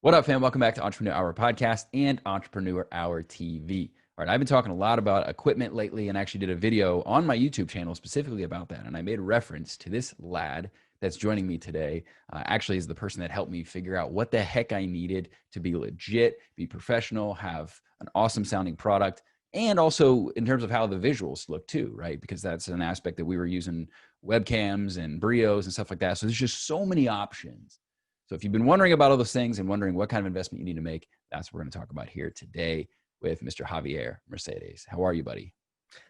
What up, fam? Welcome back to Entrepreneur Hour Podcast and Entrepreneur Hour TV. All right, I've been talking a lot about equipment lately and actually did a video on my YouTube channel specifically about that. And I made reference to this lad that's joining me today. Actually is the person that helped me figure out what the heck I needed to be legit, be professional, have an awesome sounding product, and also in terms of how the visuals look too, right? Because that's an aspect that we were using webcams and Brios and stuff like that. So there's just so many options. So if you've been wondering about all those things and wondering what kind of investment you need to make, that's what we're going to talk about here today with Mr. Javier Mercedes. How are you, buddy?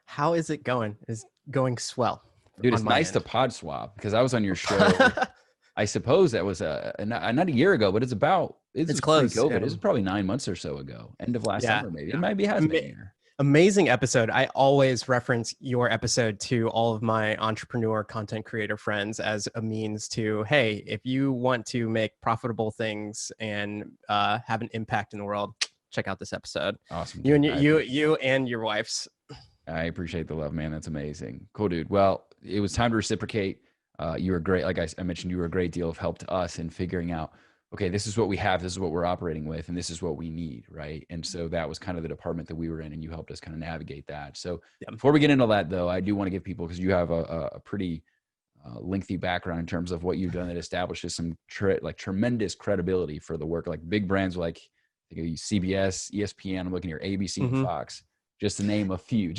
How is it going? It's going swell. Dude, it's nice to pod swap because I was on your show. I suppose that was not a year ago, but it's close. COVID. It was probably 9 months or so ago. End of last summer, maybe. It maybe has been a year. Amazing episode. I always reference your episode to all of my entrepreneur content creator friends as a means to, hey, if you want to make profitable things and have an impact in the world, check out this episode. Awesome. You and your wife's. I appreciate the love, man. That's amazing. Cool, dude. Well, it was time to reciprocate. You were great. Like I mentioned, you were a great deal of help to us in figuring out, okay, this is what we have, this is what we're operating with, and this is what we need, right? And so that was kind of the department that we were in, and you helped us kind of navigate that. So before we get into that, though, I do want to give people, because you have a pretty lengthy background in terms of what you've done that establishes some tremendous credibility for the work. Like big brands like CBS, ESPN, I'm looking here, ABC, and Fox. Just to name a few.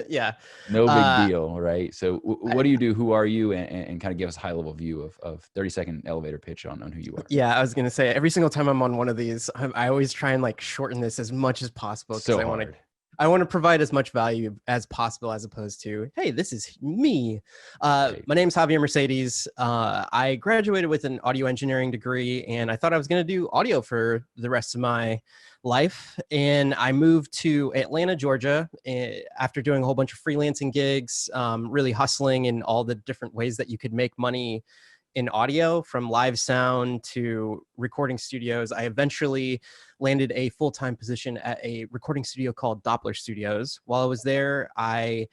Yeah. No big deal, right? So what do you do? Who are you? And kind of give us a high level view of 30-second elevator pitch on who you are. Yeah, I was going to say, every single time I'm on one of these, I always try and shorten this as much as possible. So I want to provide as much value as possible, as opposed to, hey, this is me. My name's Javier Mercedes. I graduated with an audio engineering degree, and I thought I was going to do audio for the rest of my life. And I moved to Atlanta, Georgia, after doing a whole bunch of freelancing gigs, really hustling in all the different ways that you could make money in audio, from live sound to recording studios. I eventually landed a full-time position at a recording studio called Doppler Studios. While I was there, I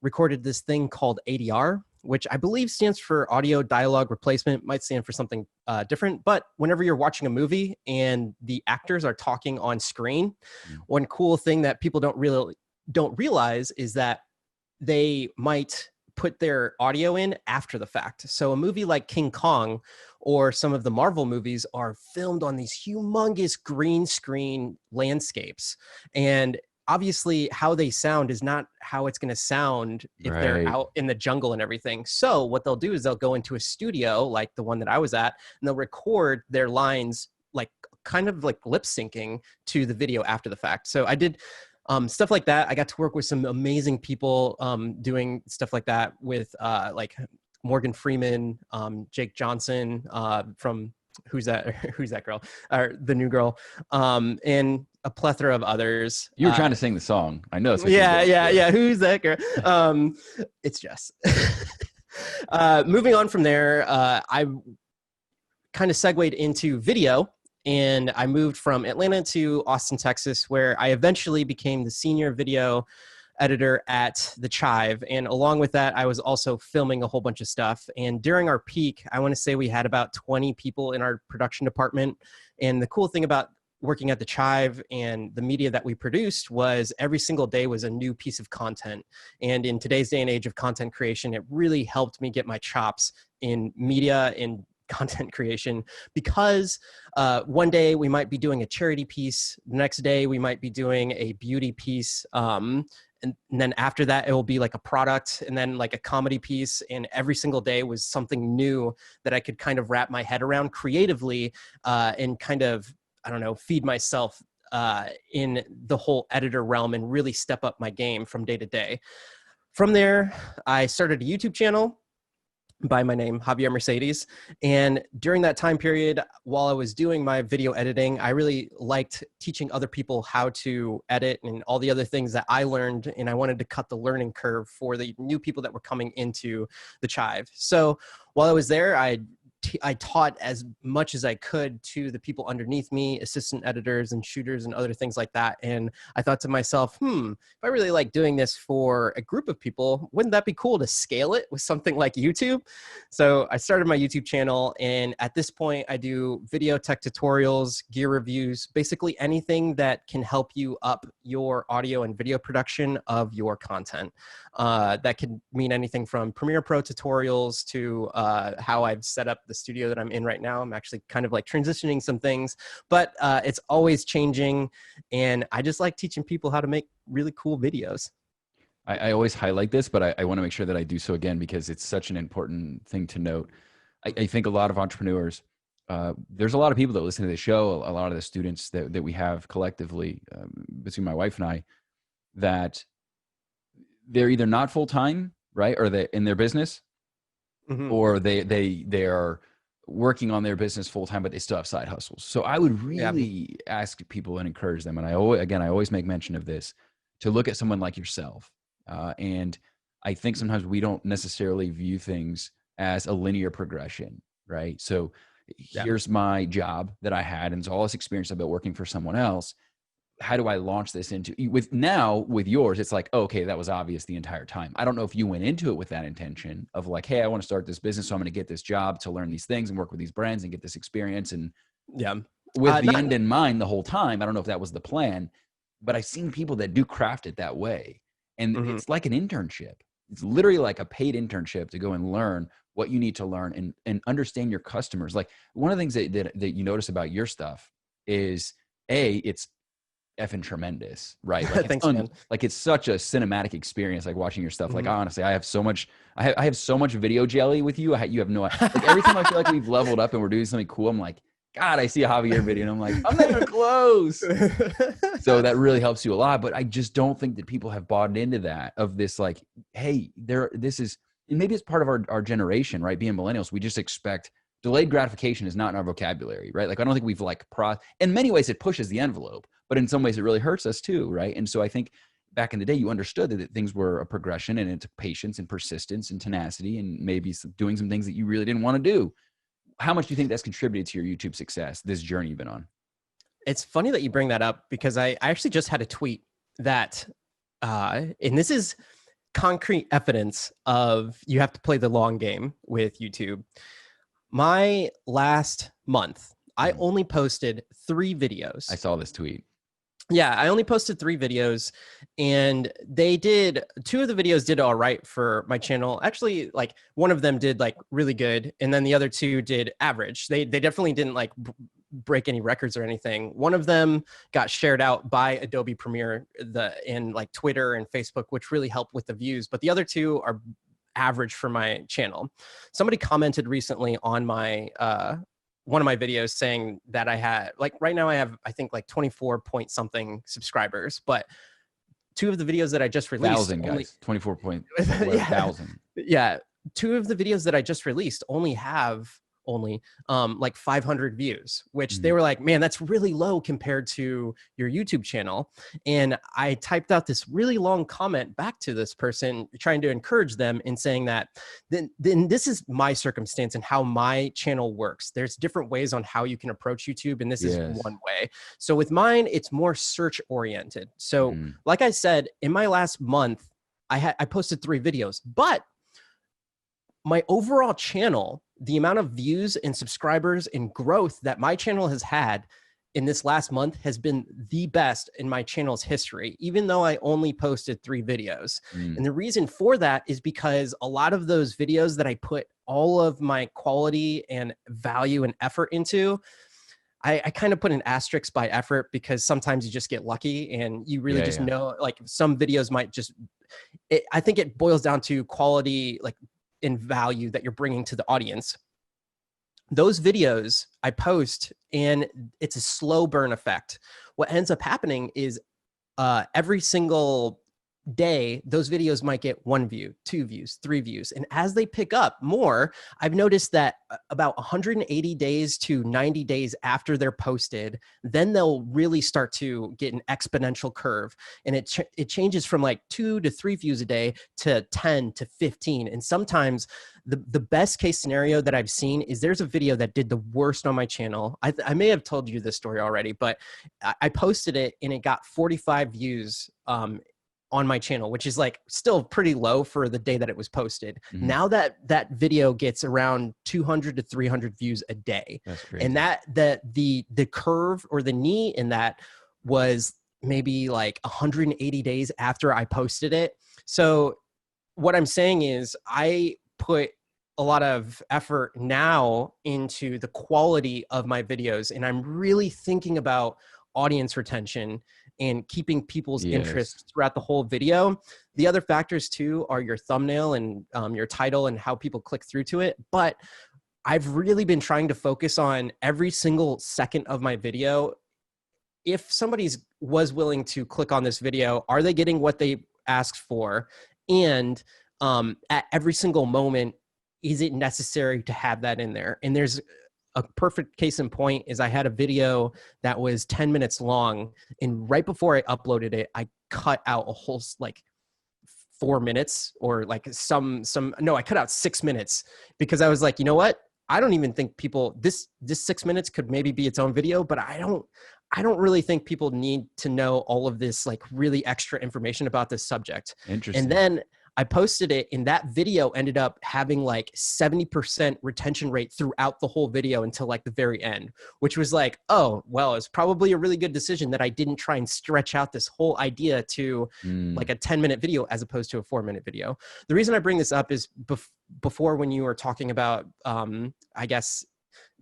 recorded this thing called ADR, which I believe stands for audio dialogue replacement, might stand for something different. But whenever you're watching a movie and the actors are talking on screen, one cool thing that people don't realize is that they might put their audio in after the fact. So a movie like King Kong or some of the Marvel movies are filmed on these humongous green screen landscapes. And obviously how they sound is not how it's going to sound if they're out in the jungle and everything. So what they'll do is they'll go into a studio like the one that I was at, and they'll record their lines kind of lip syncing to the video after the fact. So I did stuff like that. I got to work with some amazing people doing stuff like that with Morgan Freeman, Jake Johnson from Who's That Girl? Or The New Girl, and a plethora of others. You were trying to sing the song. I know. Yeah. Who's that girl? It's Jess. Moving on from there, I kind of segued into video. And I moved from Atlanta to Austin, Texas, where I eventually became the senior video editor at The Chive. And along with that, I was also filming a whole bunch of stuff. And during our peak, I want to say we had about 20 people in our production department. And the cool thing about working at The Chive and the media that we produced was every single day was a new piece of content. And in today's day and age of content creation, it really helped me get my chops in media and content creation, because one day we might be doing a charity piece, the next day we might be doing a beauty piece, and then after that it will be like a product, and then like a comedy piece, and every single day was something new that I could kind of wrap my head around creatively, and kind of, I don't know, feed myself in the whole editor realm and really step up my game from day to day. From there, I started a YouTube channel by my name, Javier Mercedes. And during that time period, while I was doing my video editing, I really liked teaching other people how to edit and all the other things that I learned. And I wanted to cut the learning curve for the new people that were coming into The Chive. So while I was there, I I taught as much as I could to the people underneath me, assistant editors and shooters and other things like that. And I thought to myself, if I really like doing this for a group of people, wouldn't that be cool to scale it with something like YouTube? So I started my YouTube channel, and at this point I do video tech tutorials, gear reviews, basically anything that can help you up your audio and video production of your content. That could mean anything from Premiere Pro tutorials to how I've set up the studio that I'm in right now. I'm actually kind of like transitioning some things, but it's always changing. And I just like teaching people how to make really cool videos. I always highlight this, but I want to make sure that I do so again, because it's such an important thing to note. I think a lot of entrepreneurs, there's a lot of people that listen to the show, a lot of the students that we have collectively between my wife and I, that they're either not full-time, right? Or they in their business, or they are working on their business full-time, but they still have side hustles. So I would really ask people and encourage them. And I always make mention of this, to look at someone like yourself. And I think sometimes we don't necessarily view things as a linear progression, right? So here's my job that I had, and it's all this experience I've built working for someone else. How do I launch this into with yours? It's like, okay, that was obvious the entire time. I don't know if you went into it with that intention of like, hey, I want to start this business, so I'm going to get this job to learn these things and work with these brands and get this experience. And with the end in mind the whole time. I don't know if that was the plan, but I've seen people that do craft it that way. And it's like an internship. It's literally like a paid internship to go and learn what you need to learn and understand your customers. Like, one of the things that you notice about your stuff is it's effing tremendous, right? Like, Thanks, man. Like, it's such a cinematic experience, like watching your stuff. Like, honestly, I have so much video jelly with you. You have no idea. Like, every time I feel like we've leveled up and we're doing something cool, I'm like, God, I see a Javier video and I'm like, I'm not even close. So that really helps you a lot. But I just don't think that people have bought into that, of this, like, hey, this is, and maybe it's part of our generation, right? Being millennials, we just expect delayed gratification is not in our vocabulary, right? Like, I don't think we've in many ways it pushes the envelope, but in some ways it really hurts us too, right? And so I think back in the day, you understood that things were a progression, and it took patience and persistence and tenacity, and maybe doing some things that you really didn't want to do. How much do you think that's contributed to your YouTube success, this journey you've been on? It's funny that you bring that up, because I actually just had a tweet that, and this is concrete evidence of you have to play the long game with YouTube. My last month, I only posted 3 videos. I saw this tweet. Yeah, I only posted 3 videos, and 2 of the videos did all right for my channel. Actually, like, one of them did like really good, and then the other 2 did average. They definitely didn't like break any records or anything. One of them got shared out by Adobe Premiere in like Twitter and Facebook, which really helped with the views. But the other 2 are average for my channel. Somebody commented recently on my one of my videos saying that I had, like, right now I have, I think, like 24 point something subscribers, but 2 of the videos that I just released, 1,000 guys, 24 point, 1,000. Yeah. 2 of the videos that I just released only have like 500 views, which they were like, man, that's really low compared to your YouTube channel. And I typed out this really long comment back to this person, trying to encourage them in saying that then this is my circumstance and how my channel works. There's different ways on how you can approach YouTube, and this is one way. So with mine, it's more search oriented. So like I said, in my last month, I posted 3 videos, but my overall channel, the amount of views and subscribers and growth that my channel has had in this last month has been the best in my channel's history, even though I only posted 3 videos. And the reason for that is because a lot of those videos that I put all of my quality and value and effort into, I kind of put an asterisk by effort, because sometimes you just get lucky and you really know, like, some videos might just, I think it boils down to quality, like, in value that you're bringing to the audience. Those videos I post, and it's a slow burn effect. What ends up happening is every single day, those videos might get 1 view, 2 views, 3 views. And as they pick up more, I've noticed that about 180 days to 90 days after they're posted, then they'll really start to get an exponential curve. And it changes from like 2 to 3 views a day to 10 to 15. And sometimes the best case scenario that I've seen is there's a video that did the worst on my channel. I may have told you this story already, but I posted it and it got 45 views on my channel, which is like still pretty low for the day that it was posted. Mm-hmm. Now that video gets around 200 to 300 views a day. That's crazy. And the curve or the knee in that was maybe like 180 days after I posted it. So what I'm saying is I put a lot of effort now into the quality of my videos, and I'm really thinking about audience retention and keeping people's interest throughout the whole video. The other factors too are your thumbnail and your title and how people click through to it. But I've really been trying to focus on every single second of my video. If somebody was willing to click on this video, are they getting what they asked for? And at every single moment, is it necessary to have that in there? And there's a perfect case in point is I had a video that was 10 minutes long, and right before I uploaded it, I cut out a whole like 4 minutes or like I cut out 6 minutes because I was like, you know what? I don't even think people, this 6 minutes could maybe be its own video, but I don't really think people need to know all of this like really extra information about this subject. Interesting. And then I posted it, and that video ended up having like 70% retention rate throughout the whole video until like the very end, which was like, oh, well, it's probably a really good decision that I didn't try and stretch out this whole idea to like a 10-minute video as opposed to a 4-minute video. The reason I bring this up is before when you were talking about, I guess,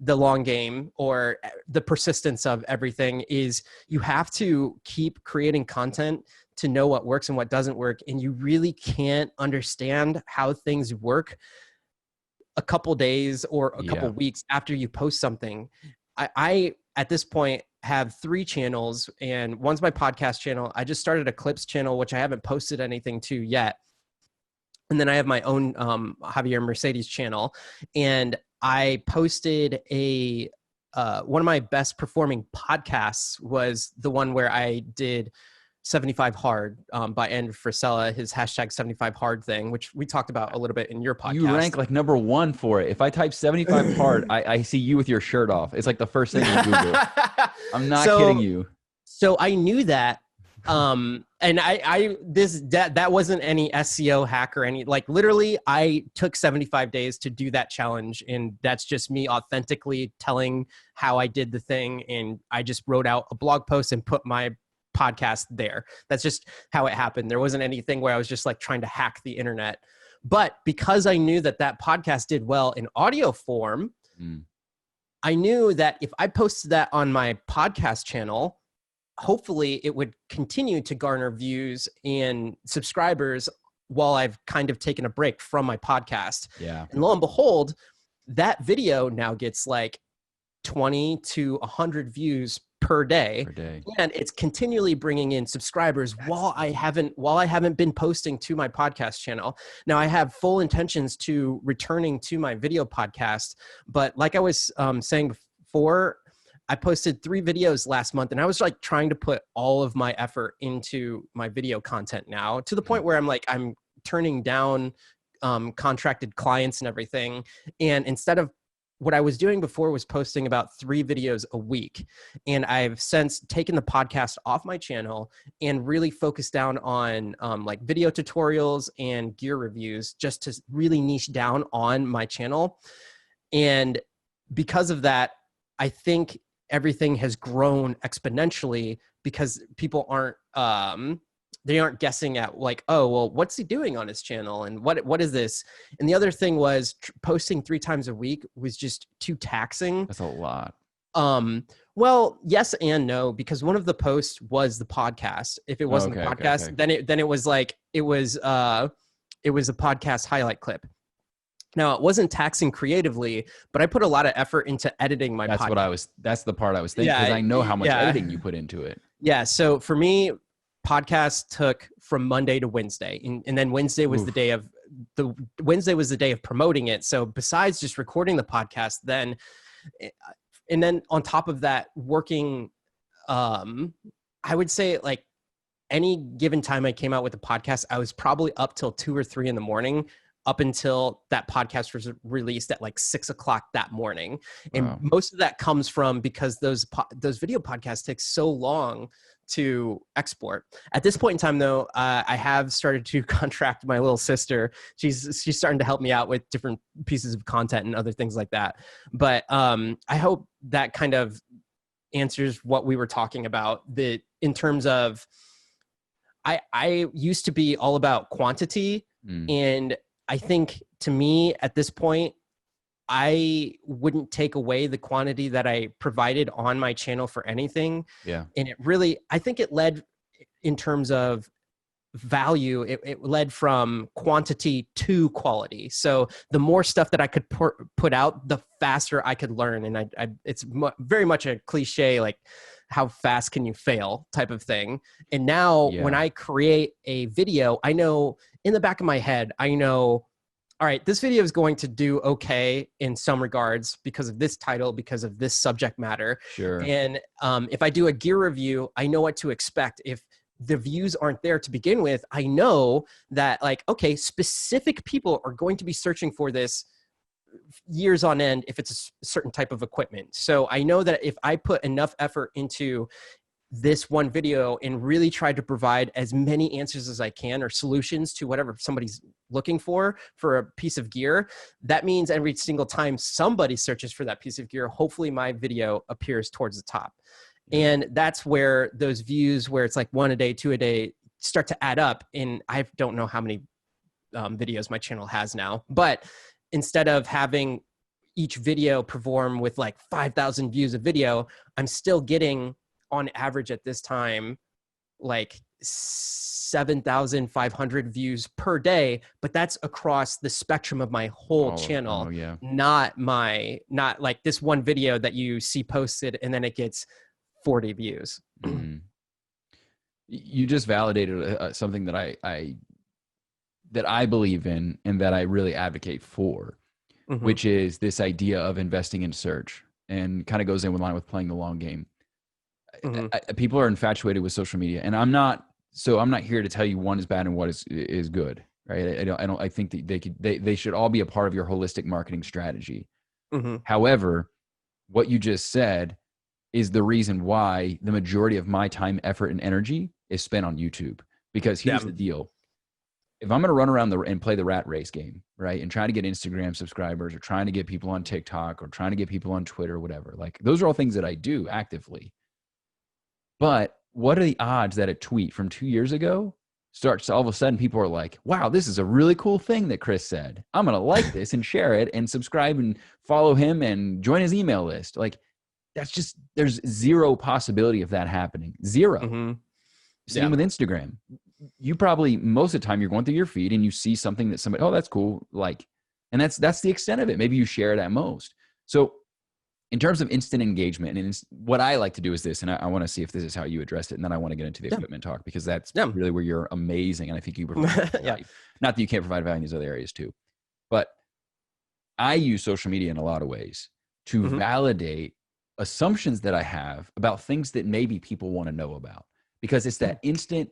the long game or the persistence of everything is you have to keep creating content to know what works and what doesn't work. And you really can't understand how things work a couple days or a couple weeks after you post something. I at this point have 3 channels, and one's my podcast channel. I just started a clips channel, which I haven't posted anything to yet. And then I have my own Javier Mercedes channel. And I posted one of my best performing podcasts was the one where I did 75 hard by Andrew Frisella, his hashtag 75 hard thing, which we talked about a little bit in your podcast. You rank like #1 for it. If I type 75 hard, I see you with your shirt off. It's like the first thing in Google. I'm not kidding you. So I knew that. And that wasn't any SEO hack or any, like literally I took 75 days to do that challenge. And that's just me authentically telling how I did the thing. And I just wrote out a blog post and put my podcast there. That's just how it happened. There wasn't anything where I was just like trying to hack the internet. But because I knew that podcast did well in audio form, I knew that if I posted that on my podcast channel, hopefully it would continue to garner views and subscribers while I've kind of taken a break from my podcast. Yeah. And lo and behold, that video now gets like 20 to 100 views per day. And it's continually bringing in subscribers while I haven't been posting to my podcast channel. Now I have full intentions to returning to my video podcast, but like I was saying before, I posted 3 videos last month, and I was like trying to put all of my effort into my video content now, to the point where I'm turning down contracted clients and everything. And instead of what I was doing before was posting about 3 videos a week. And I've since taken the podcast off my channel and really focused down on like video tutorials and gear reviews, just to really niche down on my channel. And because of that, I think everything has grown exponentially because people aren't guessing at like, oh, well, what's he doing on his channel? And what is this? And the other thing was posting 3 times a week was just too taxing. That's a lot. Well, yes and no, because one of the posts was the podcast. If it wasn't the podcast, then it was like, it was a podcast highlight clip. Now, it wasn't taxing creatively, but I put a lot of effort into editing my podcast. That's the part I was thinking, because I know how much editing you put into it. Yeah. So for me, podcast took from Monday to Wednesday, and then Wednesday was the day of promoting it. So besides just recording the podcast, then on top of that, working, I would say like any given time I came out with a podcast, I was probably up till 2 or 3 in the morning, up until that podcast was released at like 6 o'clock that morning. And most of that comes from because those video podcasts take so long to export. At this point in time, though, I have started to contract my little sister. She's starting to help me out with different pieces of content and other things like that. But I hope that kind of answers what we were talking about. That in terms of, I used to be all about quantity, and I think to me at this point, I wouldn't take away the quantity that I provided on my channel for anything. Yeah. And it really, I think it led in terms of value, it led from quantity to quality. So the more stuff that I could put out, the faster I could learn. And it's very much a cliche, like how fast can you fail type of thing. And now when I create a video, I know in the back of my head, I know, all right, this video is going to do okay in some regards because of this title, because of this subject matter. Sure. And if I do a gear review, I know what to expect. If the views aren't there to begin with, I know that like, okay, specific people are going to be searching for this years on end if it's a certain type of equipment. So I know that if I put enough effort into this one video and really try to provide as many answers as I can or solutions to whatever somebody's looking for a piece of gear, that means every single time somebody searches for that piece of gear, hopefully my video appears towards the top. And that's where those views where it's like 1 a day, 2 a day start to add up. And I don't know how many videos my channel has now, but instead of having each video perform with like 5,000 views a video, I'm still getting on average at this time, like 7,500 views per day, but that's across the spectrum of my whole channel, not like this one video that you see posted and then it gets 40 views. You just validated something that I believe in and that I really advocate for, which is this idea of investing in search, and kind of goes in line with playing the long game. People are infatuated with social media, and I'm not here to tell you one is bad and what is good, right? I think that they should all be a part of your holistic marketing strategy. However, what you just said is the reason why the majority of my time, effort, and energy is spent on YouTube. Because here's the deal. If I'm going to run around and play the rat race game, right, and try to get Instagram subscribers or trying to get people on TikTok or trying to get people on Twitter or whatever, like those are all things that I do actively. But what are the odds that a tweet from 2 years ago starts to all of a sudden people are like, wow, this is a really cool thing that Chris said. I'm going to like this and share it and subscribe and follow him and join his email list. Like that's just, there's zero possibility of that happening. Zero. Same with Instagram. You probably, most of the time you're going through your feed and you see something that somebody, oh, that's cool. Like, and that's the extent of it. Maybe you share it at most. So in terms of instant engagement, and what I like to do is this, and I want to see if this is how you addressed it, and then I want to get into the equipment talk, because that's really where you're amazing, and I think you provide value. Not that you can't provide value in these other areas too, but I use social media in a lot of ways to validate assumptions that I have about things that maybe people want to know about, because it's that instant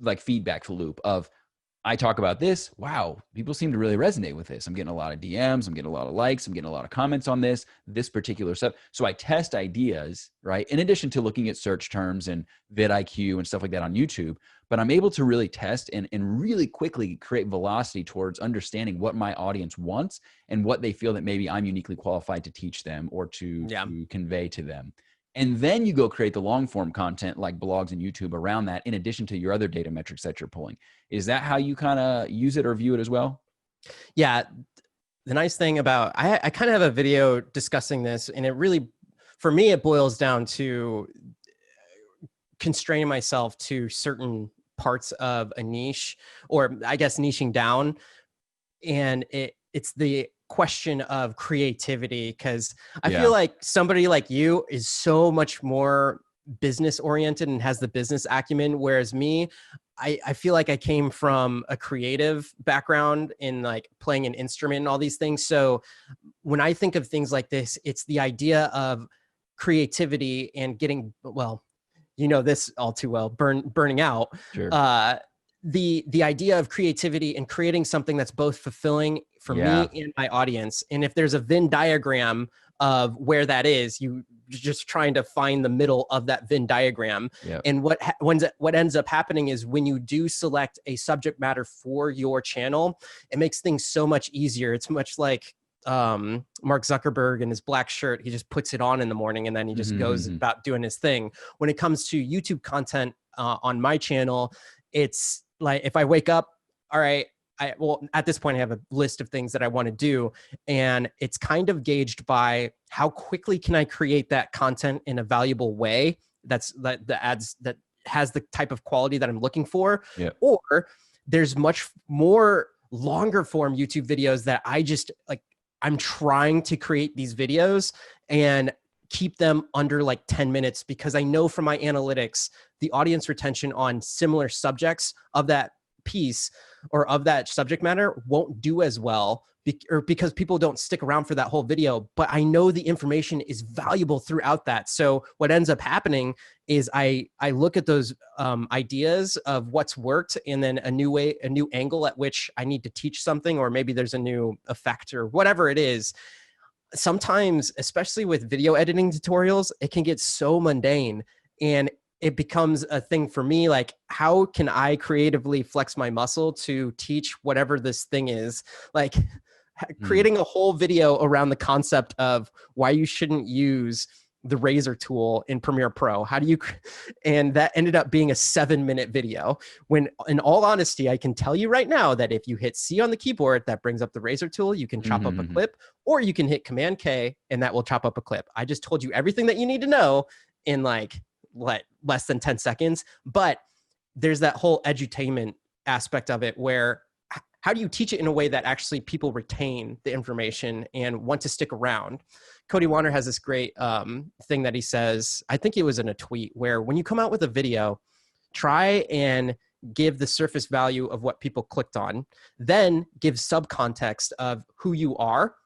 like feedback loop of, I talk about this. Wow, people seem to really resonate with this. I'm getting a lot of DMs. I'm getting a lot of likes. I'm getting a lot of comments on this particular stuff. So I test ideas, right? In addition to looking at search terms and vidIQ and stuff like that on YouTube, but I'm able to really test and really quickly create velocity towards understanding what my audience wants and what they feel that maybe I'm uniquely qualified to teach them or to convey to them. And then you go create the long form content like blogs and YouTube around that, in addition to your other data metrics that you're pulling. Is that how you kind of use it or view it as well? Yeah. The nice thing about, I kind of have a video discussing this, and it really, for me, it boils down to constraining myself to certain parts of a niche, or I guess niching down. And it's the question of creativity, because I feel like somebody like you is so much more business oriented and has the business acumen. Whereas me, I feel like I came from a creative background in like playing an instrument and all these things. So when I think of things like this, it's the idea of creativity and getting, well, you know this all too well, burning out. Sure. The idea of creativity and creating something that's both fulfilling for me and my audience. And if there's a Venn diagram of where that is, you just trying to find the middle of that Venn diagram. Yep. And what ends up happening is when you do select a subject matter for your channel, it makes things so much easier. It's much like Mark Zuckerberg in his black shirt. He just puts it on in the morning and then he just goes about doing his thing. When it comes to YouTube content on my channel, it's like if I wake up, all right, well, at this point, I have a list of things that I want to do, and it's kind of gauged by how quickly can I create that content in a valuable way that has the type of quality that I'm looking for, or there's much more longer form YouTube videos that I just like. I'm trying to create these videos and keep them under like 10 minutes because I know from my analytics, the audience retention on similar subjects of that piece or of that subject matter won't do as well because people don't stick around for that whole video, but I know the information is valuable throughout that. So what ends up happening is I look at those ideas of what's worked and then a new angle at which I need to teach something, or maybe there's a new effect or whatever it is. Sometimes, especially with video editing tutorials, it can get so mundane and it becomes a thing for me. Like, how can I creatively flex my muscle to teach whatever this thing is? Like creating a whole video around the concept of why you shouldn't use the razor tool in Premiere Pro. How do you, and that ended up being a 7-minute video when in all honesty, I can tell you right now that if you hit C on the keyboard, that brings up the razor tool, you can chop up a clip, or you can hit Command K and that will chop up a clip. I just told you everything that you need to know in like less than 10 seconds. But there's that whole edutainment aspect of it where how do you teach it in a way that actually people retain the information and want to stick around? Cody Warner has this great thing that he says, I think it was in a tweet, where when you come out with a video, try and give the surface value of what people clicked on, then give subcontext of who you are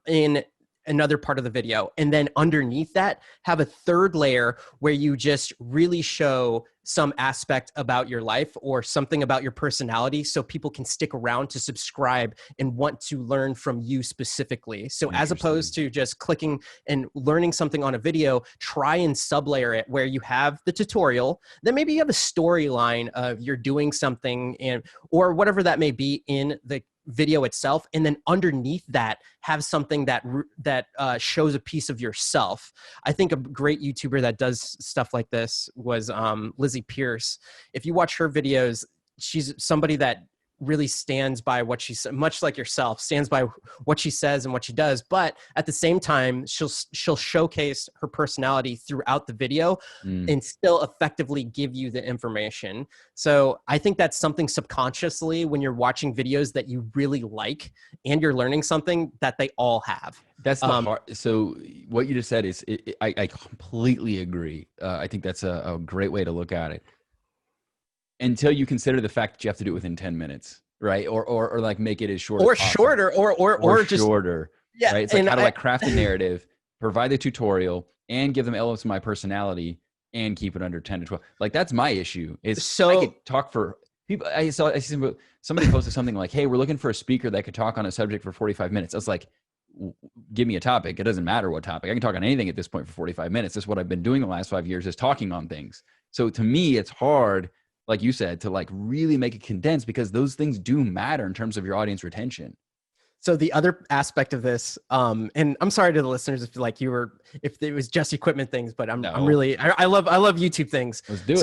in another part of the video. And then underneath that, have a third layer where you just really show some aspect about your life or something about your personality so people can stick around to subscribe and want to learn from you specifically. So as opposed to just clicking and learning something on a video, try and sublayer it where you have the tutorial, then maybe you have a storyline of you're doing something and or whatever that may be in the video itself, and then underneath that have something that shows a piece of yourself. I think a great YouTuber that does stuff like this was Lizzie Pierce. If you watch her videos, she's somebody that really stands by what she says, much like yourself, stands by what she says and what she does. But at the same time, she'll showcase her personality throughout the video and still effectively give you the information. So I think that's something subconsciously when you're watching videos that you really like and you're learning something that they all have. That's the hard. So what you just said is, I completely agree. I think that's a great way to look at it. Until you consider the fact that you have to do it within 10 minutes, right? Or like make it as short or as possible. shorter, or just shorter. Yeah, right? It's like, how do I craft a narrative, provide the tutorial, and give them elements of my personality, and keep it under 10 to 12. Like, that's my issue. Is so I could talk for people. I see somebody posted something like, "Hey, we're looking for a speaker that could talk on a subject for 45 minutes." I was like, give me a topic. It doesn't matter what topic. I can talk on anything at this point for 45 minutes. That's what I've been doing the last 5 years, is talking on things. So to me, it's hard, like you said, to like really make it condensed, because those things do matter in terms of your audience retention. So the other aspect of this, and I'm sorry to the listeners if like if it was just equipment things, but I love YouTube things. Let's do it.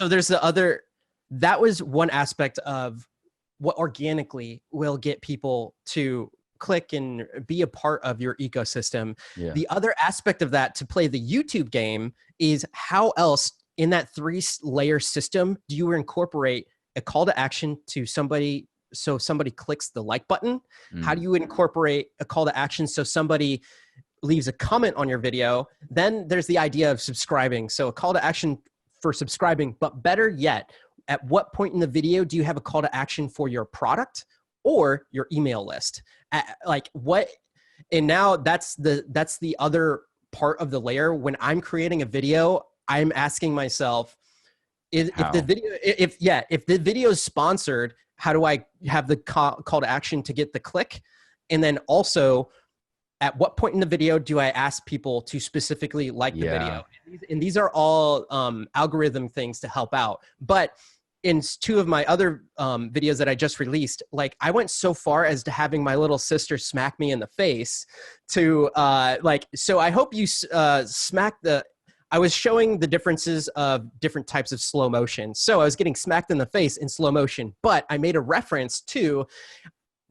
There's the other, that was one aspect of what organically will get people to click and be a part of your ecosystem. Yeah. The other aspect of that, to play the YouTube game, is how else in that 3-layer system do you incorporate a call to action to somebody, so somebody clicks the like button? How do you incorporate a call to action so somebody leaves a comment on your video, then there's the idea of subscribing. So a call to action for subscribing, but better yet, at what point in the video do you have a call to action for your product or your email list? Like what? And now that's the other part of the layer. When I'm creating a video, I'm asking myself, if the video is sponsored, how do I have the call to action to get the click? And then also, at what point in the video do I ask people to specifically like the video? And these are all algorithm things to help out. But in 2 of my other videos that I just released, like I went so far as to having my little sister smack me in the face to so I hope you smack the, I was showing the differences of different types of slow motion. So I was getting smacked in the face in slow motion, but I made a reference to,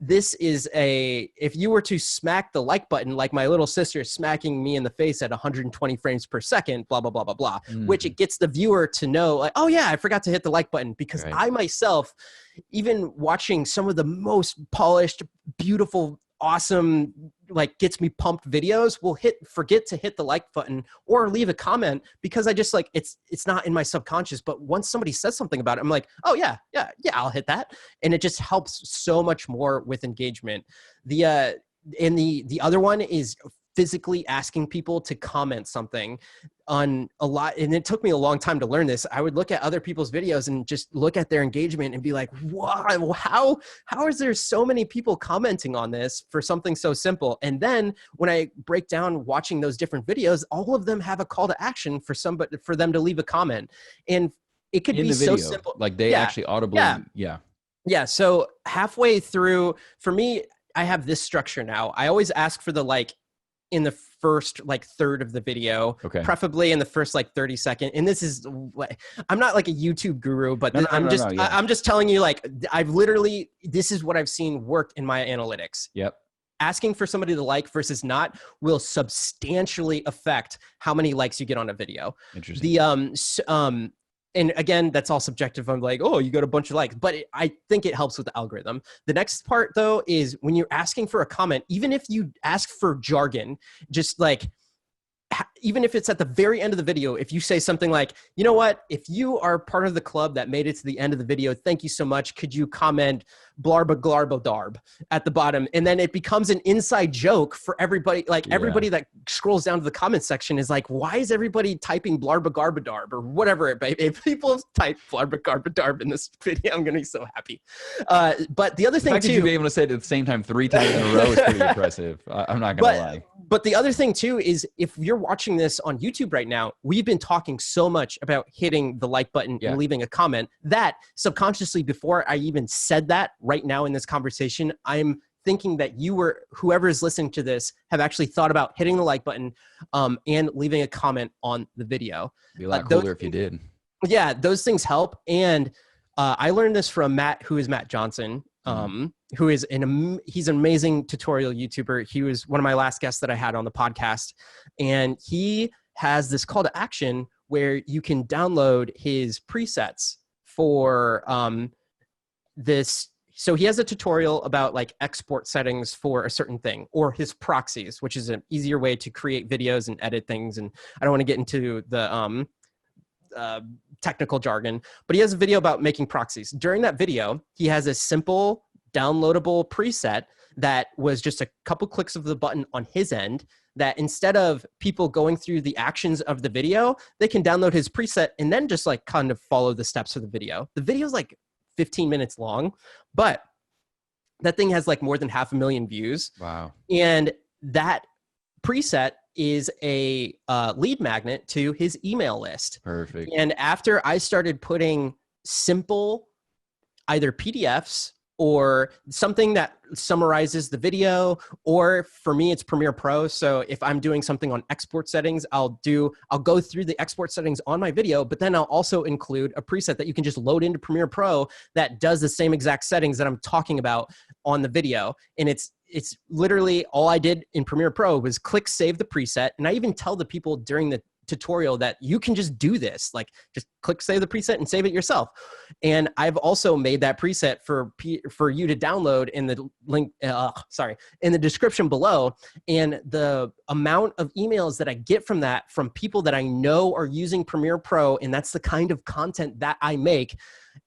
this is if you were to smack the like button, like my little sister smacking me in the face at 120 frames per second, blah, blah, blah, blah, blah, which it gets the viewer to know like, oh yeah, I forgot to hit the like button, because I myself, even watching some of the most polished, beautiful, awesome, like gets me pumped videos, will forget to hit the like button or leave a comment, because I just like, it's not in my subconscious. But once somebody says something about it, I'm like, oh yeah, I'll hit that. And it just helps so much more with engagement. The other one is physically asking people to comment something on a lot. And it took me a long time to learn this. I would look at other people's videos and just look at their engagement and be like, wow, how is there so many people commenting on this for something so simple? And then when I break down watching those different videos, all of them have a call to action for them to leave a comment. And it could be so simple. Like they actually audibly. Yeah. So halfway through, for me, I have this structure now. I always ask for the like in the first like third of the video, preferably in the first like 30 seconds. And this is, I'm not like a YouTube guru, but I'm just telling you, like, this is what I've seen worked in my analytics. Yep. Asking for somebody to like versus not will substantially affect how many likes you get on a video. Interesting. And again, that's all subjective. I'm like, oh, you got a bunch of likes, but I think it helps with the algorithm. The next part though, is when you're asking for a comment, even if you ask for jargon, just like, even if it's at the very end of the video, if you say something like, you know what, if you are part of the club that made it to the end of the video, thank you so much. Could you comment blarba glarba darb at the bottom? And then it becomes an inside joke for everybody. Like everybody that scrolls down to the comment section is like, why is everybody typing blarba garba darb or whatever? If people type blarba garba darb in this video, I'm going to be so happy. But the other thing too, you be able to say it at the same time 3 times in a row is pretty impressive. I'm not going to lie. But the other thing too is, if you're watching this on YouTube right now, we've been talking so much about hitting the like button and leaving a comment that subconsciously, before I even said that right now in this conversation, I'm thinking that whoever is listening to this, have actually thought about hitting the like button and leaving a comment on the video. It'd be a lot cooler if you did. Yeah, those things help. And I learned this from Matt Johnson. Who is he's an amazing tutorial YouTuber. He was one of my last guests that I had on the podcast. And he has this call to action where you can download his presets for this. So he has a tutorial about like export settings for a certain thing, or his proxies, which is an easier way to create videos and edit things. And I don't want to get into the technical jargon, but he has a video about making proxies. During that video, he has a simple downloadable preset that was just a couple clicks of the button on his end, that instead of people going through the actions of the video, they can download his preset and then just like kind of follow the steps of the video. The video is like 15 minutes long, but that thing has like more than 500,000 views. Wow. And that preset is a lead magnet to his email list. Perfect. And after I started putting simple either PDFs or something that summarizes the video, or for me, it's Premiere Pro. So if I'm doing something on export settings, I'll go through the export settings on my video, but then I'll also include a preset that you can just load into Premiere Pro that does the same exact settings that I'm talking about on the video. And it's literally all I did in Premiere Pro was click save the preset. And I even tell the people during tutorial that you can just do this. Like just click save the preset and save it yourself. And I've also made that preset for you to download in the link, in the description below. And the amount of emails that I get from that, from people that I know are using Premiere Pro, and that's the kind of content that I make,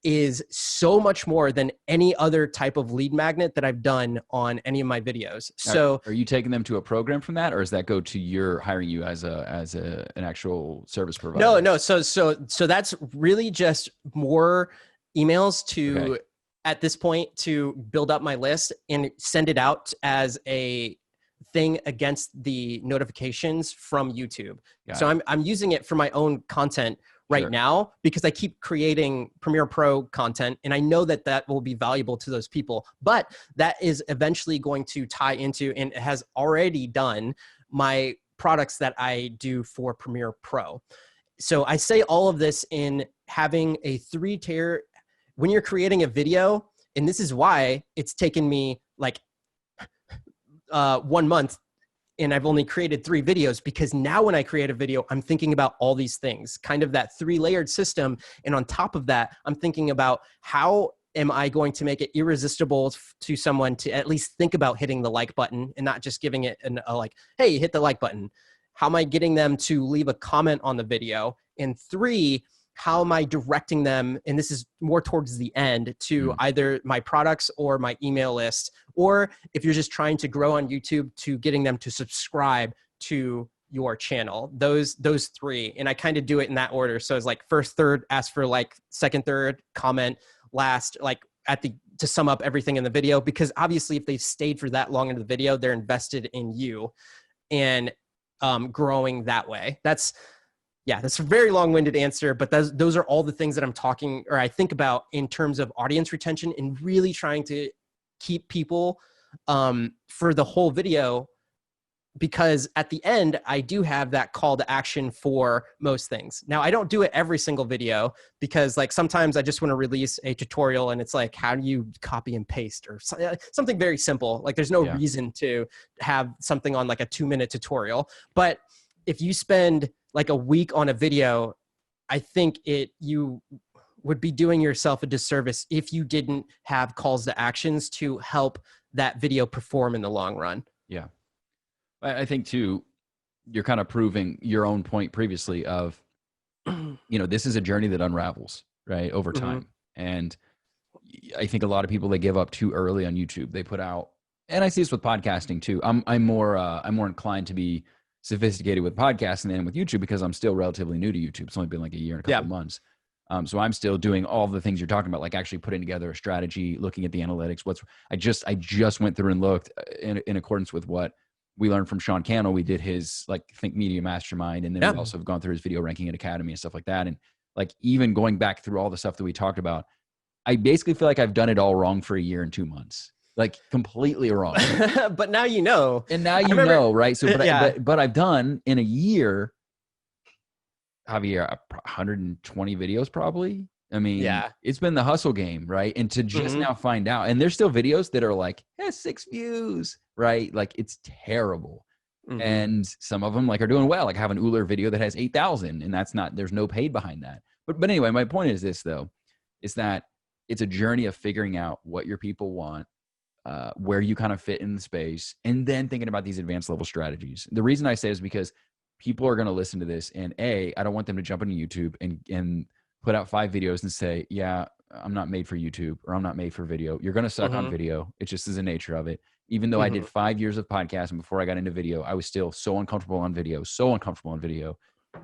is so much more than any other type of lead magnet that I've done on any of my videos. So are you taking them to a program from that, or does that go to your hiring you as an actual service provider? No. So that's really just more emails to, at this point, to build up my list and send it out as a thing against the notifications from YouTube. So I'm using it for my own content right now, because I keep creating Premiere Pro content, and I know that that will be valuable to those people. But that is eventually going to tie into, and it has already done, my products that I do for Premiere Pro. So I say all of this in having a 3-tier, when you're creating a video, and this is why it's taken me like 1 month, and I've only created 3 videos, because now when I create a video, I'm thinking about all these things, kind of that 3-layered system. And on top of that, I'm thinking about how am I going to make it irresistible to someone to at least think about hitting the like button, and not just giving it a like, hey, hit the like button. How am I getting them to leave a comment on the video? And 3, how am I directing them, and this is more towards the end, to either my products or my email list, or if you're just trying to grow on YouTube, to getting them to subscribe to your channel. Those 3, and I kind of do it in that order. So it's like first, third, ask for like, second, third, comment, last, like to sum up everything in the video, because obviously if they've stayed for that long into the video, they're invested in you and growing that way. That's a very long-winded answer, but those are all the things that I'm talking, or I think about, in terms of audience retention, and really trying to keep people for the whole video, because at the end, I do have that call to action for most things. Now, I don't do it every single video, because like sometimes I just want to release a tutorial and it's like, how do you copy and paste, or something very simple. Like there's no reason to have something on like a 2-minute tutorial. But if you spend like a week on a video, I think you would be doing yourself a disservice if you didn't have calls to actions to help that video perform in the long run. Yeah. I think too, you're kind of proving your own point previously of, this is a journey that unravels, right, over time. And I think a lot of people, they give up too early on YouTube. They put out, and I see this with podcasting too. I'm more inclined to be sophisticated with podcasting than with YouTube, because I'm still relatively new to YouTube. It's only been like a year and a couple of months. So I'm still doing all the things you're talking about, like actually putting together a strategy, looking at the analytics. I just went through and looked in accordance with what we learned from Sean Cannell. We did his Think Media Mastermind, and then we also have gone through his Video Ranking and Academy and stuff like that. And like even going back through all the stuff that we talked about, I basically feel like I've done it all wrong for a year and 2 months. Like completely wrong. But now you know. And now you know, right? So, but I've done in a year, Javier, 120 videos probably. I mean, it's been the hustle game, right? And to just now find out, and there's still videos that are like, 6 views, right? Like it's terrible. And some of them are doing well. Like I have an Euler video that has 8,000, and there's no paid behind that. But anyway, my point is this though, is that it's a journey of figuring out what your people want, where you kind of fit in the space, and then thinking about these advanced level strategies. The reason I say is because people are going to listen to this, and I don't want them to jump into YouTube and put out 5 videos and say, I'm not made for YouTube, or I'm not made for video. You're going to suck on video. It just is the nature of it. Even though I did 5 years of podcasting before I got into video, I was still so uncomfortable on video.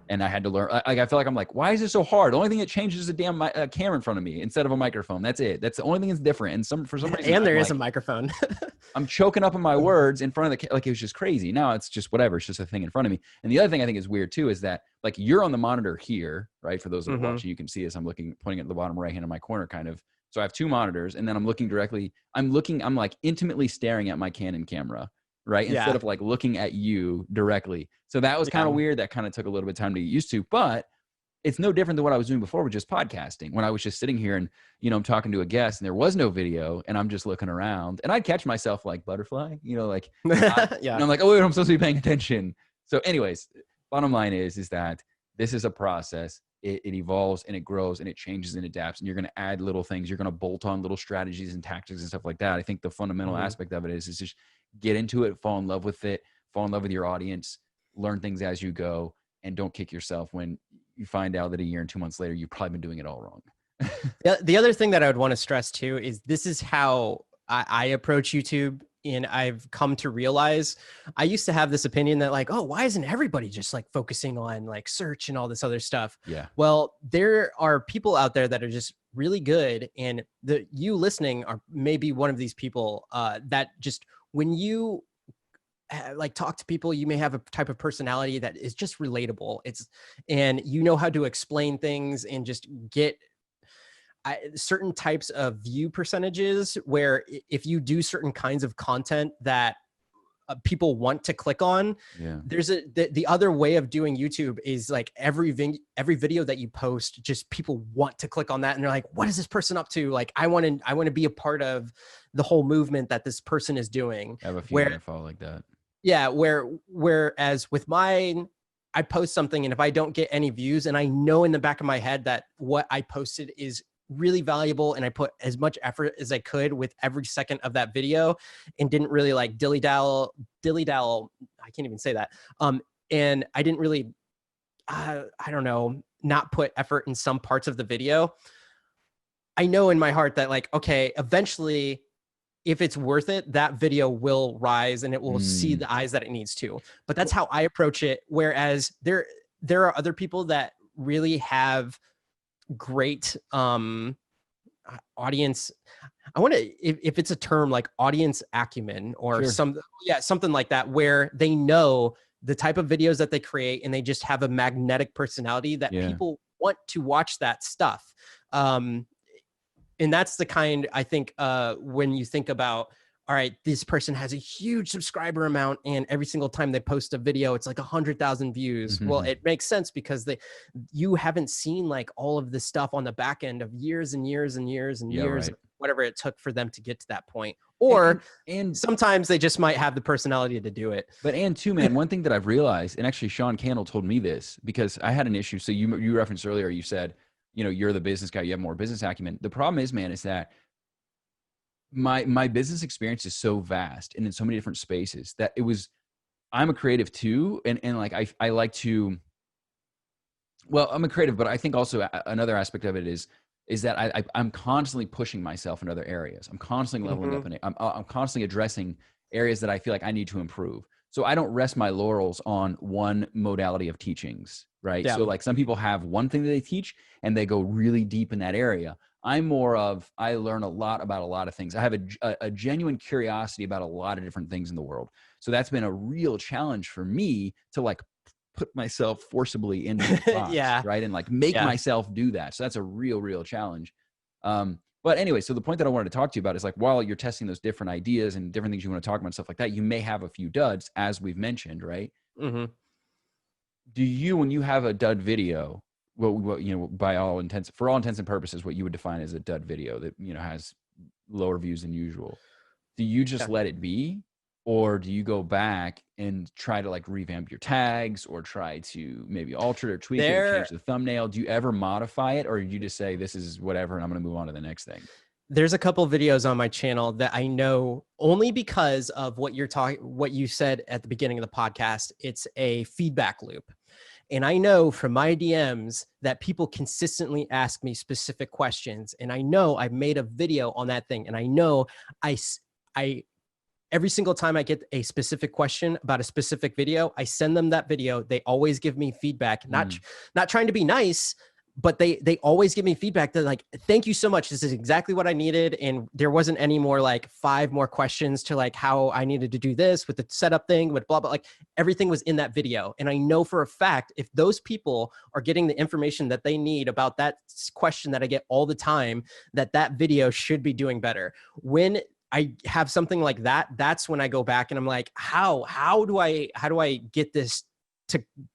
And I had to learn. I feel like I'm like, why is this so hard? The only thing that changes is a damn camera in front of me instead of a microphone. That's it. That's the only thing that's different. And for some reason, and there is a microphone. I'm choking up on my words in front of it was just crazy. Now it's just whatever. It's just a thing in front of me. And the other thing I think is weird too is that you're on the monitor here, right? For those that are watching, you can see this. I'm pointing at the bottom right hand in my corner, kind of. So I have 2 monitors, and then I'm looking directly. I'm like intimately staring at my Canon camera. Right. Instead of looking at you directly. So that was kind of weird. That kind of took a little bit of time to get used to, but it's no different than what I was doing before with just podcasting, when I was just sitting here and, I'm talking to a guest and there was no video and I'm just looking around, and I'd catch myself like butterfly, and I'm like, oh, wait, I'm supposed to be paying attention. So anyways, bottom line is that this is a process. It evolves and it grows and it changes and adapts, and you're going to add little things. You're going to bolt on little strategies and tactics and stuff like that. I think the fundamental aspect of it is just get into it, fall in love with it, fall in love with your audience, learn things as you go, and don't kick yourself when you find out that a year and 2 months later, you've probably been doing it all wrong. The other thing that I would want to stress too is this is how I approach YouTube. And I've come to realize I used to have this opinion that like, oh, why isn't everybody just like focusing on like search and all this other stuff? Yeah. Well, there are people out there that are just really good. And you listening are maybe one of these people that just when you like talk to people, you may have a type of personality that is just relatable. And you know how to explain things and just get certain types of view percentages where if you do certain kinds of content that people want to click on, there's the other way of doing YouTube is like every video that you post, just people want to click on that. And they're like, what is this person up to? Like, I want to be a part of the whole movement that this person is doing. I have a few that follow like that. Yeah. Whereas with mine, I post something and if I don't get any views and I know in the back of my head that what I posted is really valuable and I put as much effort as I could with every second of that video and didn't really like dilly dally, I can't even say that. And I didn't really, I don't know, not put effort in some parts of the video. I know in my heart that like, okay, eventually if it's worth it, that video will rise and it will see the eyes that it needs to. But that's how I approach it. Whereas there are other people that really have great audience. I want to, if it's a term like audience acumen or something like that, where they know the type of videos that they create and they just have a magnetic personality that people want to watch that stuff. And that's the kind, I think, when you think about, all right, this person has a huge subscriber amount and every single time they post a video, it's like 100,000 views. Well, it makes sense because you haven't seen like all of this stuff on the back end of years and years and years and years, whatever it took for them to get to that point. Or and sometimes they just might have the personality to do it. But and too, man, one thing that I've realized, and actually Sean Cannell told me this because I had an issue. So you referenced earlier, you said, you know, you're the business guy, you have more business acumen. The problem is, man, is that my business experience is so vast and in so many different spaces that I'm a creative too. And like, I like to, well, I'm a creative, but I think also another aspect of it is that I'm constantly pushing myself in other areas. I'm constantly leveling up, and I'm constantly addressing areas that I feel like I need to improve. So I don't rest my laurels on one modality of teachings, right? So like some people have one thing that they teach and they go really deep in that area. I'm more of, I learn a lot about a lot of things. I have a genuine curiosity about a lot of different things in the world. So that's been a real challenge for me to like put myself forcibly into the box, right? And like make myself do that. So that's a real challenge. But anyway, so the point that I wanted to talk to you about is like, while you're testing those different ideas and different things you want to talk about and stuff like that, you may have a few duds, as we've mentioned, right? Do you, when you have a dud video, well, you know, for all intents and purposes, what you would define as a dud video that, you know, has lower views than usual, do you just let it be? Or do you go back and try to like revamp your tags or try to maybe alter it or tweak it or change the thumbnail? Do you ever modify it, or do you just say, this is whatever and I'm going to move on to the next thing? There's a couple of videos on my channel that I know only because of what you said at the beginning of the podcast. It's a feedback loop. And I know from my DMs that people consistently ask me specific questions. And I know I've made a video on that thing. And I know every single time I get a specific question about a specific video, I send them that video. They always give me feedback, not trying to be nice, but they always give me feedback. They're like, thank you so much. This is exactly what I needed. And there wasn't any more like 5 more questions to like how I needed to do this with the setup thing, with blah, blah, like everything was in that video. And I know for a fact, if those people are getting the information that they need about that question that I get all the time, that video should be doing better. When I have something like that, that's when I go back and I'm like, how do I get this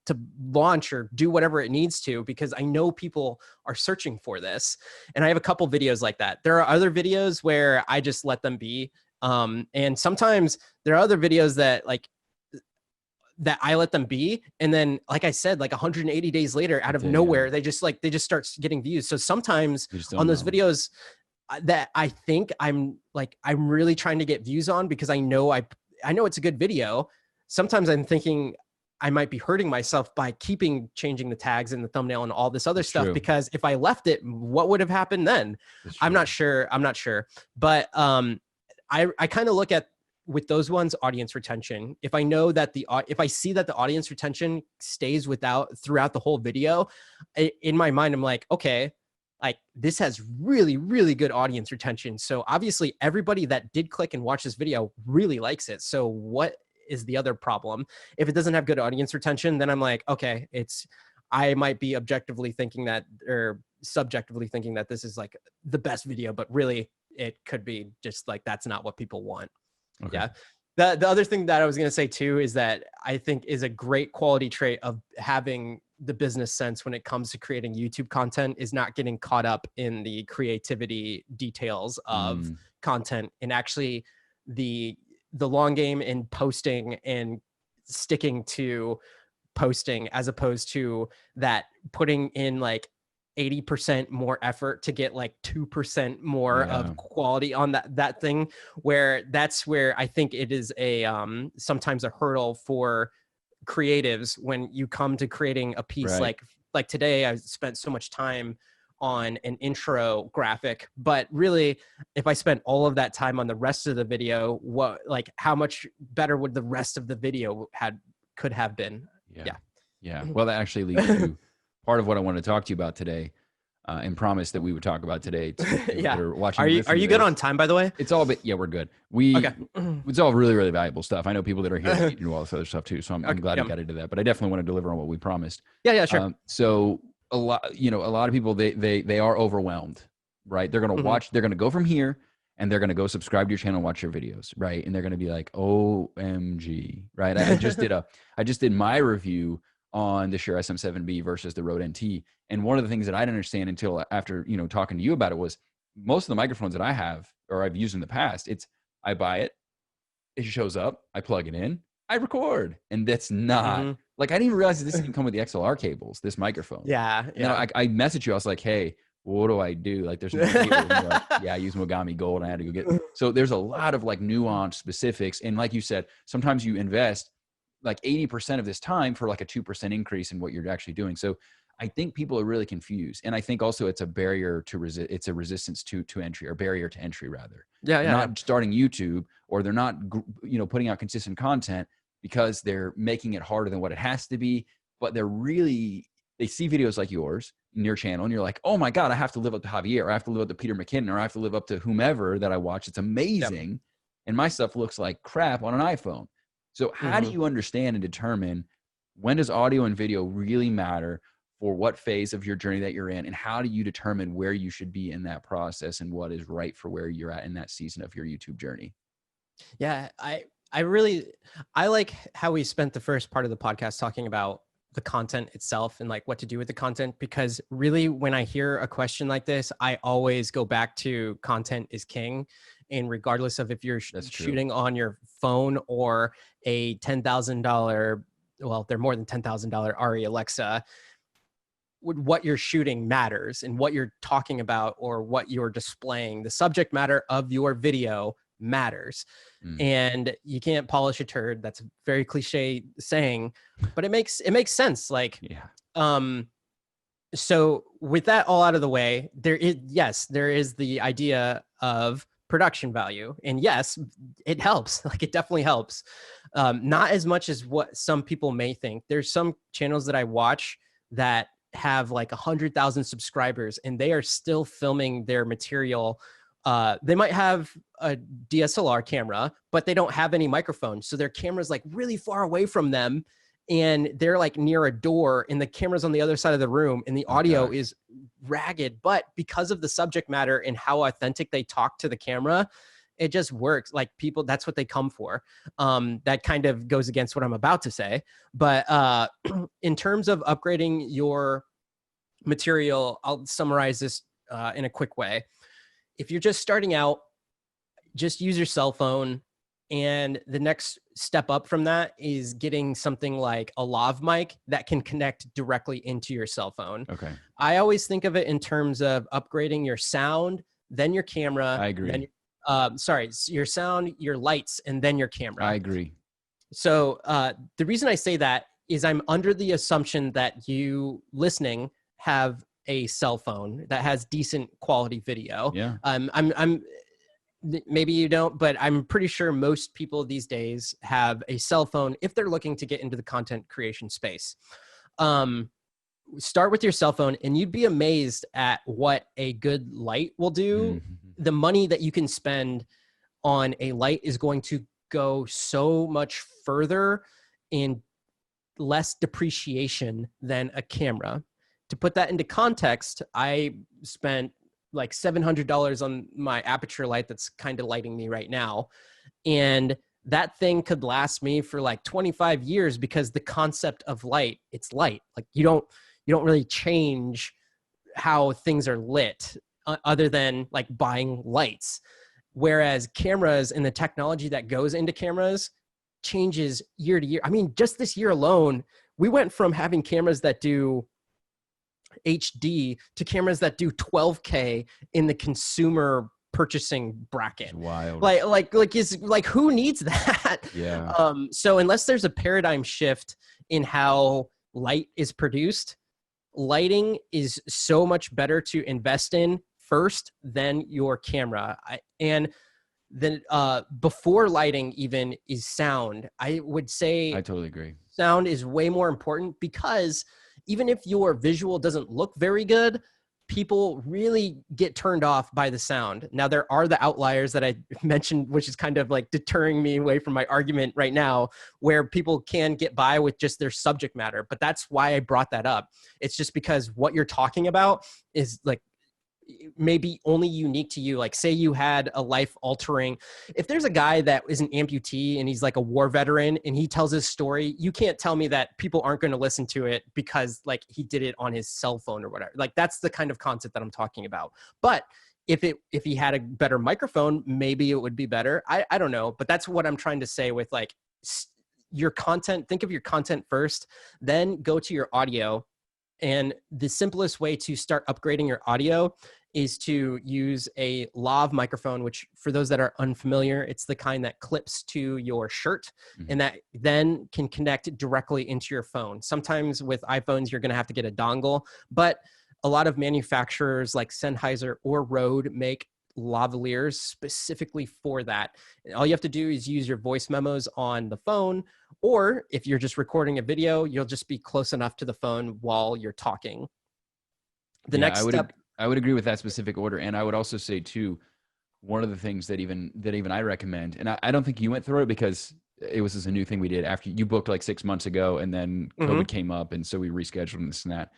to launch or do whatever it needs to, because I know people are searching for this. And I have a couple videos like that. There are other videos where I just let them be. And sometimes there are other videos that like that I let them be. And then, like I said, like 180 days later, out of nowhere, they just start getting views. So sometimes on those videos that I think I'm really trying to get views on because I know it's a good video. Sometimes I'm thinking I might be hurting myself by changing the tags and the thumbnail and all this other stuff, because if I left it, what would have happened then? I'm not sure. But I kind of look at, with those ones, audience retention. If I know that if I see that the audience retention stays throughout the whole video, in my mind, I'm like, okay, like this has really, really good audience retention. So obviously everybody that did click and watch this video really likes it. So what is the other problem? If it doesn't have good audience retention, then I'm like, okay, I might be objectively thinking that, or subjectively thinking that this is like the best video, but really it could be just like, that's not what people want. Okay. Yeah. The other thing that I was going to say too, is that I think is a great quality trait of having the business sense when it comes to creating YouTube content, is not getting caught up in the creativity details of content, and actually the long game in posting and sticking to posting, as opposed to that putting in like 80% more effort to get like 2% more of quality on that thing, that's where I think it is sometimes a hurdle for creatives when you come to creating a piece. Like today, I spent so much time on an intro graphic, but really if I spent all of that time on the rest of the video, how much better would the rest of the video could have been? Yeah. Well, that actually leads to part of what I want to talk to you about today, and promise that we would talk about today. Are watching. Are you good on time, by the way? It's all we're good. It's all really, really valuable stuff. I know people that are here to do all this other stuff too. So I'm glad we got into that, but I definitely want to deliver on what we promised. Yeah, sure. So a lot of people, they are overwhelmed, right? They're going to watch, they're going to go from here and they're going to go subscribe to your channel and watch your videos, right? And they're going to be like, OMG, right? I just did my review on the Shure SM7B versus the Rode NT. And one of the things that I didn't understand until after, talking to you about it, was most of the microphones that I have, or I've used in the past, I buy it, it shows up, I plug it in, I record. And that's not like, I didn't even realize that this didn't come with the XLR cables, this microphone. Yeah. I messaged you. I was like, hey, what do I do? Like, there's no cable. Like, I use Mogami Gold. I had to go get. So there's a lot of like nuanced specifics. And like you said, sometimes you invest like 80% of this time for like a 2% increase in what you're actually doing. So I think people are really confused. And I think also it's a barrier to it's a resistance to entry, or barrier to entry rather. Yeah. They're not starting YouTube, or they're not, putting out consistent content because they're making it harder than what it has to be. But they see videos like yours in your channel and you're like, oh my God, I have to live up to Javier, or I have to live up to Peter McKinnon, or I have to live up to whomever that I watch. It's amazing. Yep. And my stuff looks like crap on an iPhone. So how do you understand and determine when does audio and video really matter for what phase of your journey that you're in? And how do you determine where you should be in that process and what is right for where you're at in that season of your YouTube journey? Yeah, I like how we spent the first part of the podcast talking about the content itself and like what to do with the content, because really when I hear a question like this, I always go back to content is king. And regardless of if you're shooting on your phone or a $10,000, well, they're more than $10,000 Ari Alexa, what you're shooting matters, and what you're talking about or what you're displaying, the subject matter of your video matters. And you can't polish a turd. That's a very cliche saying, but it makes sense. Like, so with that all out of the way, there is the idea of production value. And yes, it helps. Like, it definitely helps. Not as much as what some people may think. There's some channels that I watch that have like 100,000 subscribers and they are still filming their material. They might have a DSLR camera, but they don't have any microphone. So their camera's like really far away from them, and they're like near a door and the camera's on the other side of the room and the audio is ragged. But because of the subject matter and how authentic they talk to the camera, it just works. Like, people, that's what they come for. That kind of goes against what I'm about to say. But in terms of upgrading your material, I'll summarize this in a quick way. If you're just starting out, just use your cell phone, and the next step up from that is getting something like a lav mic that can connect directly into your cell phone. Okay. I always think of it in terms of upgrading your sound, then your camera. I agree. Then your sound, your lights, and then your camera. I agree. So the reason I say that is I'm under the assumption that you listening have a cell phone that has decent quality video. Yeah. I'm maybe you don't, but I'm pretty sure most people these days have a cell phone if they're looking to get into the content creation space. Start with your cell phone and you'd be amazed at what a good light will do. Mm-hmm. The money that you can spend on a light is going to go so much further in less depreciation than a camera. To put that into context, I spent like $700 on my aperture light that's kind of lighting me right now. And that thing could last me for like 25 years because the concept of light, it's light. Like you don't really change how things are lit other than like buying lights. Whereas cameras and the technology that goes into cameras changes year to year. I mean, just this year alone, we went from having cameras that do HD to cameras that do 12K in the consumer purchasing bracket. It's wild. Like who needs that? Yeah. So unless there's a paradigm shift in how light is produced, lighting is so much better to invest in first than your camera. And then before lighting even is sound. I would say I totally agree. Sound is way more important because even if your visual doesn't look very good, people really get turned off by the sound. Now, there are the outliers that I mentioned, which is kind of like deterring me away from my argument right now, where people can get by with just their subject matter. But that's why I brought that up. It's just because what you're talking about is like maybe only unique to you. Like say you had a life altering, if there's a guy that is an amputee and he's like a war veteran and he tells his story, you can't tell me that people aren't going to listen to it because like he did it on his cell phone or whatever. Like that's the kind of concept that I'm talking about. But if he had a better microphone, maybe it would be better. I don't know, but that's what I'm trying to say with like your content. Think of your content first, then go to your audio. And the simplest way to start upgrading your audio is to use a lav microphone, which for those that are unfamiliar, it's the kind that clips to your shirt and that then can connect directly into your phone. Sometimes with iPhones, you're going to have to get a dongle, but a lot of manufacturers like Sennheiser or Rode make lavaliers specifically for that. All you have to do is use your voice memos on the phone, or if you're just recording a video, you'll just be close enough to the phone while you're talking. The next step. I would agree with that specific order. And I would also say too, one of the things that even I recommend, and I don't think you went through it because it was just a new thing we did after you booked like 6 months ago and then COVID came up. And so we rescheduled and this and that.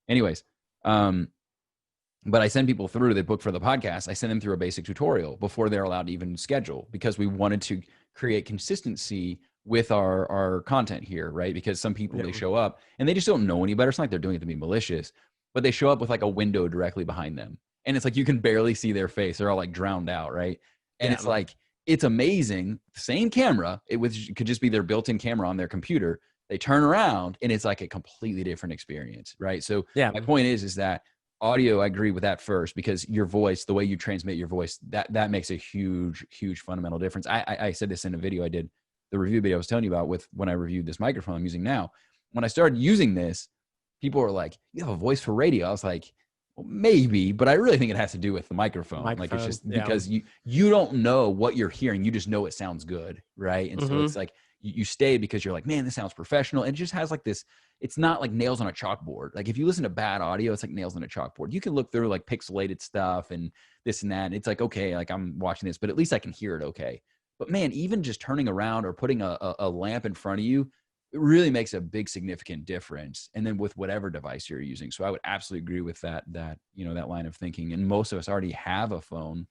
Anyways, but I send people through that book for the podcast. I send them through a basic tutorial before they're allowed to even schedule because we wanted to create consistency with our content here, right? Because some people, they show up and they just don't know any better. It's not like they're doing it to be malicious, but they show up with like a window directly behind them. And it's like, you can barely see their face. They're all like drowned out, right? And it's like, it's amazing. Same camera. It could just be their built-in camera on their computer. They turn around and it's like a completely different experience, right? So my point is that audio, I agree with that first, because your voice, the way you transmit your voice, that makes a huge, huge fundamental difference. I said this in a video I did, the review video I was telling you about with when I reviewed this microphone I'm using now. When I started using this, people were like, you have a voice for radio. I was like, well, maybe, but I really think it has to do with the microphone. Like it's just because you don't know what you're hearing. You just know it sounds good. Right. And so it's like, you stay because you're like, man, this sounds professional. And it just has like this, it's not like nails on a chalkboard. Like if you listen to bad audio, it's like nails on a chalkboard. You can look through like pixelated stuff and this and that. And it's like, okay, like I'm watching this, but at least I can hear it okay. But man, even just turning around or putting a lamp in front of you, it really makes a big significant difference. And then with whatever device you're using. So I would absolutely agree with that line of thinking. And most of us already have a phone.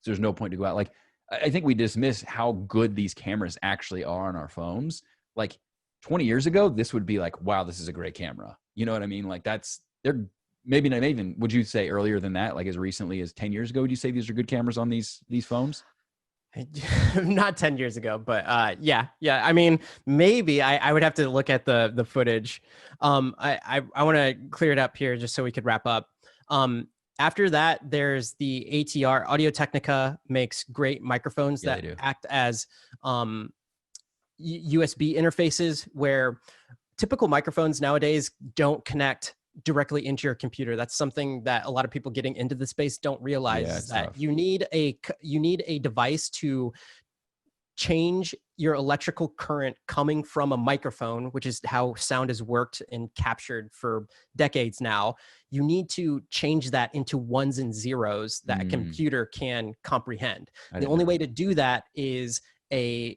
So there's no point to go out. Like, I think we dismiss how good these cameras actually are on our phones. Like 20 years ago, this would be like, wow, this is a great camera. You know what I mean? Like they're maybe not even, would you say earlier than that? Like as recently as 10 years ago, would you say these are good cameras on these phones? Not 10 years ago, but yeah. I mean, maybe I would have to look at the footage. I want to clear it up here just so we could wrap up. After that, there's the ATR. Audio Technica makes great microphones that act as USB interfaces, where typical microphones nowadays don't connect directly into your computer. That's something that a lot of people getting into the space don't realize, that tough. You need a device to change your electrical current coming from a microphone, which is how sound has worked and captured for decades now. You need to change that into ones and zeros that a computer can comprehend. The only way to do that is an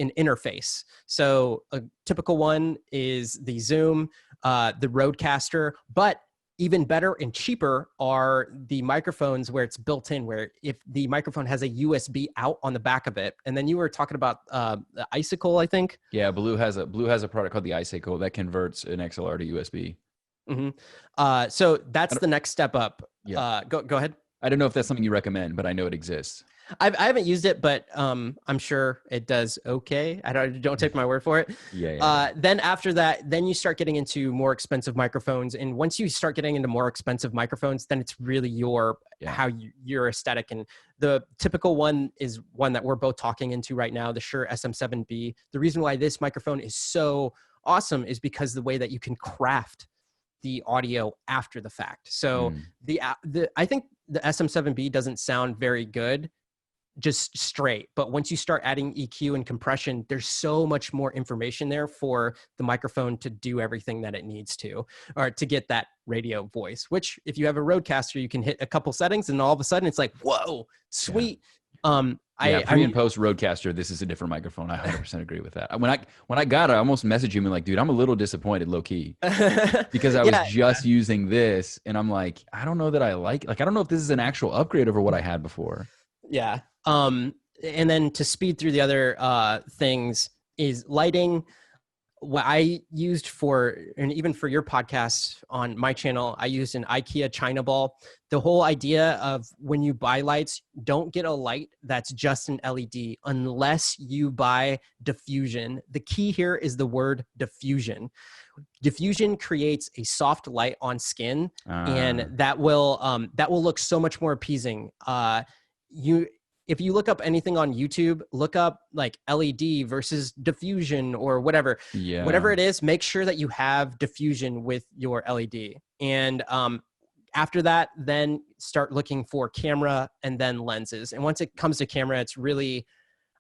interface. So a typical one is the Zoom, the Rodecaster, but even better and cheaper are the microphones where it's built in, where if the microphone has a USB out on the back of it. And then you were talking about the Icicle, I think. Yeah, Blue has a product called the Icicle that converts an XLR to USB. Mm-hmm. So that's the next step up. Yeah. Go ahead. I don't know if that's something you recommend, but I know it exists. I haven't used it, but I'm sure it does okay. Don't take my word for it. Then after that, then you start getting into more expensive microphones. And once you start getting into more expensive microphones, then it's really your aesthetic. And the typical one is one that we're both talking into right now, the Shure SM7B. The reason why this microphone is so awesome is because the way that you can craft the audio after the fact. So I think the SM7B doesn't sound very good just straight, but once you start adding EQ and compression, there's so much more information there for the microphone to do everything that it needs to, or to get that radio voice, which if you have a Rodecaster, you can hit a couple settings and all of a sudden it's like, whoa, sweet. Pre and post Rodecaster, this is a different microphone. I 100% agree with that. When I got it, I almost messaged you and like, dude, I'm a little disappointed, low key, because I was just using this, and I'm like, I don't know that I like I don't know if this is an actual upgrade over what I had before. Yeah. And then to speed through the other things is lighting. What I used and even for your podcast on my channel, I used an IKEA China ball. The whole idea of when you buy lights, don't get a light that's just an LED unless you buy diffusion. The key here is the word diffusion. Diffusion creates a soft light on skin, and that will look so much more appeasing. If you look up anything on YouTube, look up like LED versus diffusion or whatever. Yeah. Whatever it is, make sure that you have diffusion with your LED. And after that, then start looking for camera and then lenses. And once it comes to camera, it's really,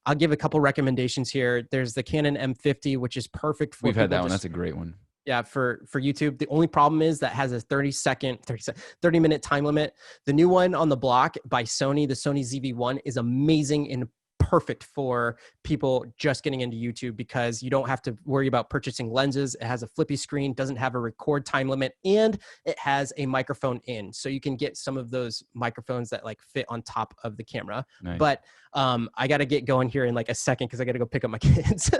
I'll give a couple recommendations here. There's the Canon M50, which is perfect for. We've had that one. That's a great one. Yeah, for YouTube. The only problem is that has a 30-minute time limit. The new one on the block by Sony, the Sony ZV-1, is amazing and perfect for people just getting into YouTube because you don't have to worry about purchasing lenses. It has a flippy screen, doesn't have a record time limit, and it has a microphone in. So you can get some of those microphones that like fit on top of the camera. Nice. But I got to get going here in like a second because I got to go pick up my kids.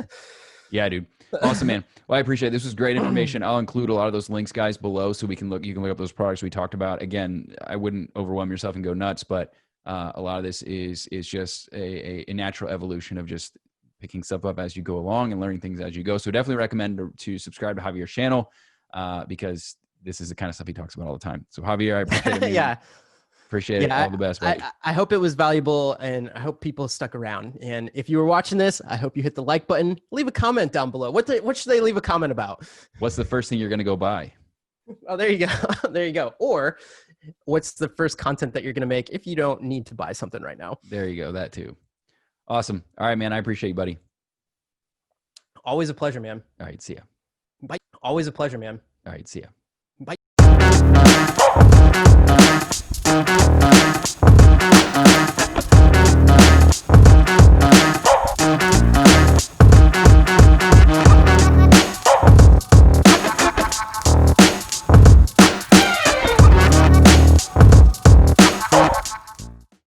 Yeah, dude. Awesome, man. Well, I appreciate it. This was great information. I'll include a lot of those links, guys, below so you can look up those products we talked about. Again, I wouldn't overwhelm yourself and go nuts, but a lot of this is just a natural evolution of just picking stuff up as you go along and learning things as you go. So definitely recommend to subscribe to Javier's channel because this is the kind of stuff he talks about all the time. So Javier, I appreciate it. Yeah. Appreciate it. All the best, buddy. I hope it was valuable, and I hope people stuck around. And if you were watching this, I hope you hit the like button. Leave a comment down below. What should they leave a comment about? What's the first thing you're going to go buy? Oh, there you go. There you go. Or what's the first content that you're going to make if you don't need to buy something right now? There you go. That too. Awesome. All right, man. I appreciate you, buddy. Always a pleasure, man. All right. See ya. Bye. Always a pleasure, man. All right. See ya. Bye.